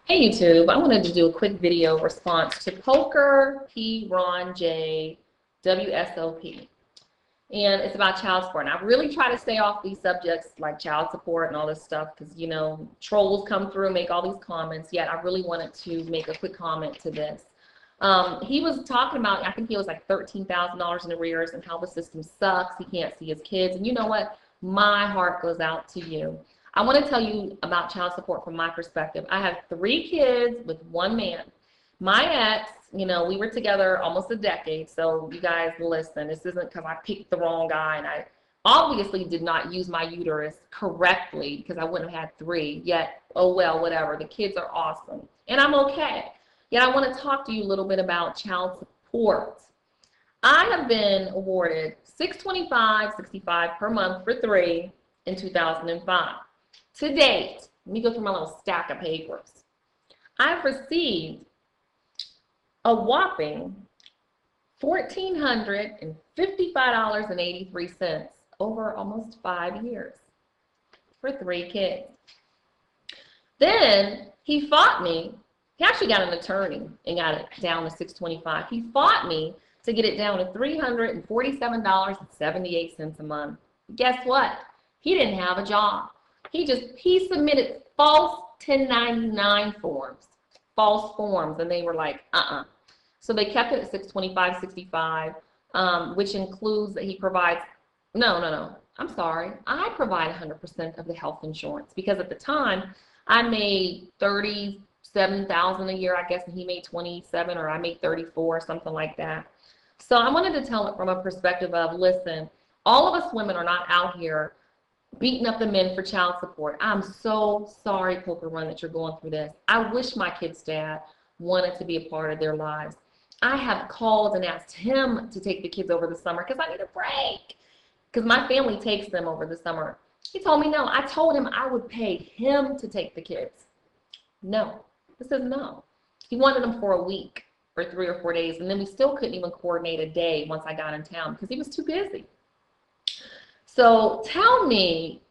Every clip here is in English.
Hey YouTube, I wanted to do a quick video response to Poker P Ron J WSOP. And it's about child support. And I really try to stay off these subjects like child support and all this stuff because, trolls come through and make all these comments. Yet I really wanted to make a quick comment to this. He was talking about, I think he was like $13,000 in arrears and how the system sucks. He can't see his kids. And you know what? My heart goes out to you. I want to tell you about child support from my perspective. I have 3 kids with 1 man. My ex, we were together almost a decade, so you guys listen. This isn't because I picked the wrong guy, and I obviously did not use my uterus correctly because I wouldn't have had 3. Yet, oh well, whatever. The kids are awesome, and I'm okay. Yet I want to talk to you a little bit about child support. I have been awarded $625.65 per month for 3 in 2005. To date, let me go through my little stack of papers. I've received a whopping $1,455.83 over almost 5 years for 3 kids. Then he fought me. He actually got an attorney and got it down to $625. He fought me to get it down to $347.78 a month. Guess what? He didn't have a job. He submitted false 1099 forms, and they were like, So they kept it at $625.65, which includes that he provides, no, I'm sorry. I provide 100% of the health insurance because at the time I made $37,000 a year, I guess, and he made 27, or I made 34, something like that. So I wanted to tell it from a perspective of, listen, all of us women are not out here beating up the men for child support. I'm so sorry, Poker Run, that you're going through this. I wish my kid's dad wanted to be a part of their lives. I have called and asked him to take the kids over the summer because I need a break. Because my family takes them over the summer. He told me no. I told him I would pay him to take the kids. No. He says no. He wanted them for a week or 3 or 4 days, and then we still couldn't even coordinate a day once I got in town because he was too busy. So tell me,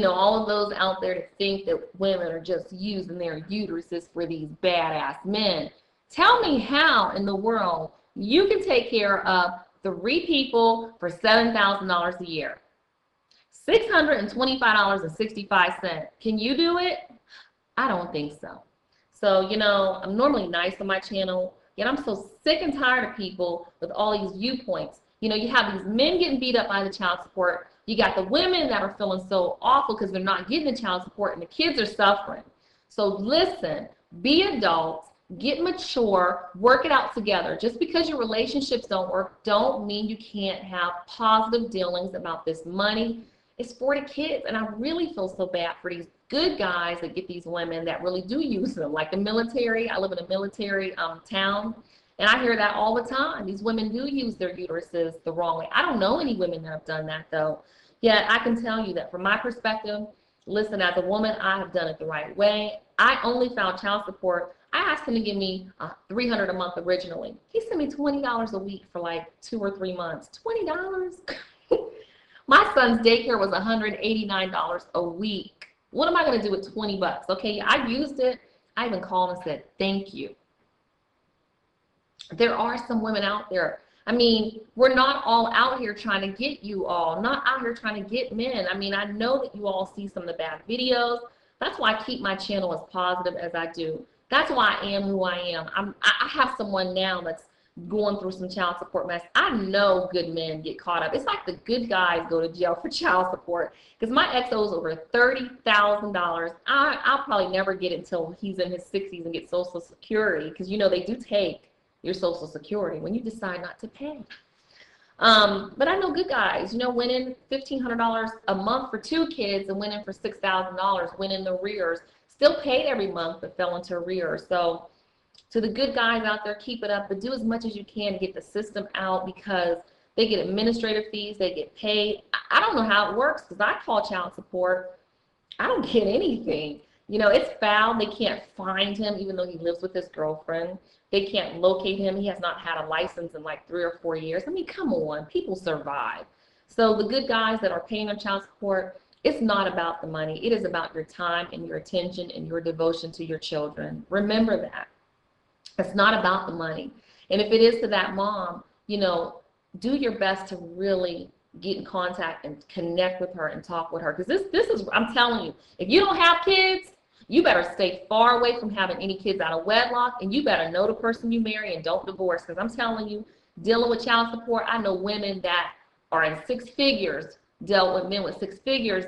all of those out there that think that women are just using their uteruses for these badass men, tell me how in the world you can take care of 3 people for $7,000 a year. $625.65. Can you do it? I don't think so. So, I'm normally nice on my channel, yet I'm so sick and tired of people with all these viewpoints. You have these men getting beat up by the child support. You got the women that are feeling so awful because they're not getting the child support and the kids are suffering. So listen, be adults, get mature, work it out together. Just because your relationships don't work, don't mean you can't have positive dealings about this money. It's for the kids. And I really feel so bad for these good guys that get these women that really do use them. Like the military, I live in a military town. And I hear that all the time. These women do use their uteruses the wrong way. I don't know any women that have done that, though. Yet I can tell you that from my perspective, listen, as a woman, I have done it the right way. I only found child support. I asked him to give me $300 a month originally. He sent me $20 a week for like 2 or 3 months. $20? My son's daycare was $189 a week. What am I going to do with 20 bucks? Okay, I used it. I even called and said, thank you. There are some women out there. I mean, we're not all out here trying to get you all, not out here trying to get men. I mean, I know that you all see some of the bad videos. That's why I keep my channel as positive as I do. That's why I am who I am. I have someone now that's going through some child support mess. I know good men get caught up. It's like the good guys go to jail for child support because my ex owes over $30,000. I'll probably never get it until he's in his 60s and get Social Security because, they do take your Social Security when you decide not to pay. But I know good guys, went in $1,500 a month for 2 kids and went in for $6,000, went in the arrears, still paid every month but fell into arrears. So to the good guys out there, keep it up, but do as much as you can to get the system out because they get administrative fees, they get paid. I don't know how it works because I call child support. I don't get anything. It's foul. They can't find him even though he lives with his girlfriend. They can't locate him. He has not had a license in like 3 or 4 years. I mean, come on. People survive. So the good guys that are paying their child support, It's not about the money. It is about your time and your attention and your devotion to your children. Remember that. It's not about the money. And if it is to that mom, you know, do your best to really get in contact and connect with her and talk with her. Because this is, I'm telling you, if you don't have kids, you better stay far away from having any kids out of wedlock, and you better know the person you marry and don't divorce. Because I'm telling you, dealing with child support, I know women that are in six figures, dealt with men with six figures,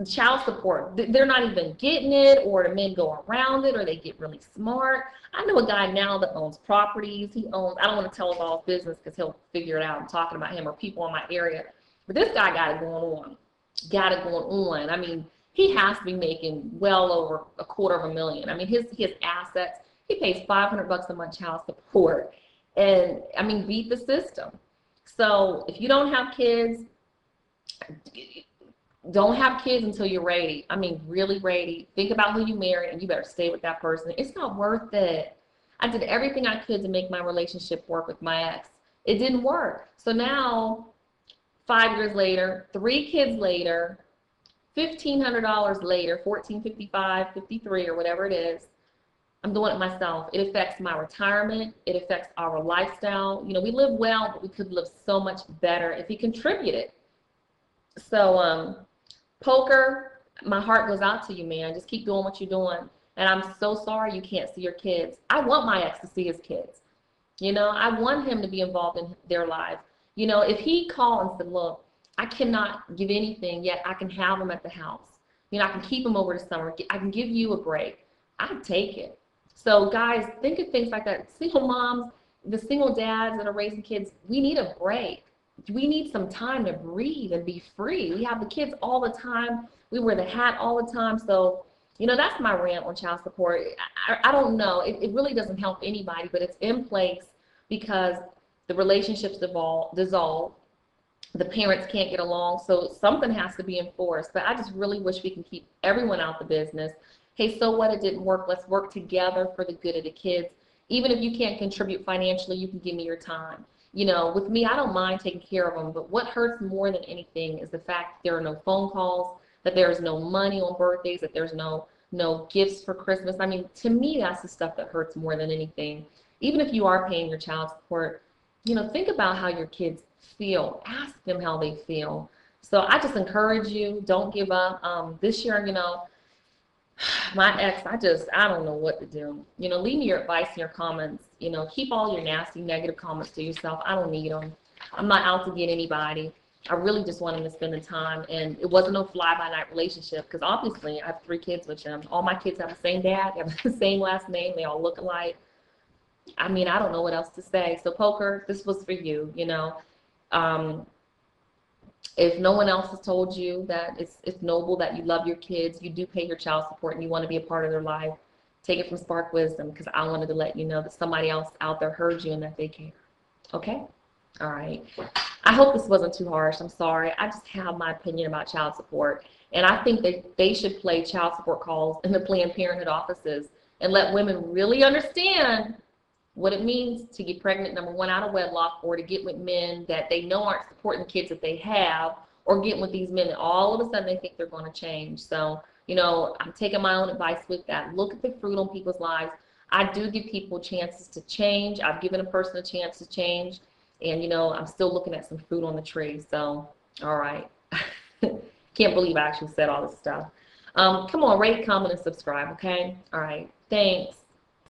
child support. They're not even getting it, or the men go around it, or they get really smart. I know a guy now that owns properties. He owns, I don't want to tell him all his business because he'll figure it out. I'm talking about him or people in my area. But this guy got it going on. Got it going on. I mean, he has to be making well over $250,000. I mean, his assets, he pays $500 a month child support. And I mean, beat the system. So if you don't have kids, don't have kids until you're ready. I mean, really ready. Think about who you marry, and you better stay with that person. It's not worth it. I did everything I could to make my relationship work with my ex. It didn't work. So now, 5 years later, 3 kids later, $1,500 later, $1,455, 53, or whatever it is, I'm doing it myself. It affects my retirement. It affects our lifestyle. You know, we live well, but we could live so much better if he contributed. So, Poker, my heart goes out to you, man. Just keep doing what you're doing. And I'm so sorry you can't see your kids. I want my ex to see his kids. You know, I want him to be involved in their lives. You know, if he called and said, look, I cannot give anything, yet I can have him at the house. You know, I can keep him over the summer. I can give you a break. I'd take it. So, guys, think of things like that. Single moms, the single dads that are raising kids, we need a break. We need some time to breathe and be free. We have the kids all the time. We wear the hat all the time. So, you know, that's my rant on child support. I don't know. It really doesn't help anybody, but it's in place because the relationships dissolve. The parents can't get along. So something has to be enforced. But I just really wish we can keep everyone out the business. Hey, so what? It didn't work. Let's work together for the good of the kids. Even if you can't contribute financially, you can give me your time. You know, with me, I don't mind taking care of them, but what hurts more than anything is the fact that there are no phone calls, that there's no money on birthdays, that there's no gifts for Christmas. I mean, to me, that's the stuff that hurts more than anything. Even if you are paying your child support, you know, think about how your kids feel. Ask them how they feel. So I just encourage you, don't give up. This year, you know, my ex, I don't know what to do. You know, leave me your advice in your comments. You know, keep all your nasty, negative comments to yourself. I don't need them. I'm not out to get anybody. I really just want him to spend the time. And it wasn't no fly-by-night relationship because obviously I have 3 kids with him. All my kids have the same dad. They have the same last name. They all look alike. I mean, I don't know what else to say. So, Poker, this was for you, you know. If no one else has told you that it's noble that you love your kids, you do pay your child support, and you want to be a part of their life, take it from Spark Wisdom, because I wanted to let you know that somebody else out there heard you and that they care. Okay? All right. I hope this wasn't too harsh. I'm sorry. I just have my opinion about child support, and I think that they should play child support calls in the Planned Parenthood offices and let women really understand what it means to get pregnant, number one, out of wedlock, or to get with men that they know aren't supporting the kids that they have, or getting with these men that all of a sudden they think they're going to change. So, you know, I'm taking my own advice with that. Look at the fruit on people's lives. I do give people chances to change. I've given a person a chance to change, and, you know, I'm still looking at some fruit on the tree. So, all right. Can't believe I actually said all this stuff. Come on, rate, comment, and subscribe, okay? All right. Thanks.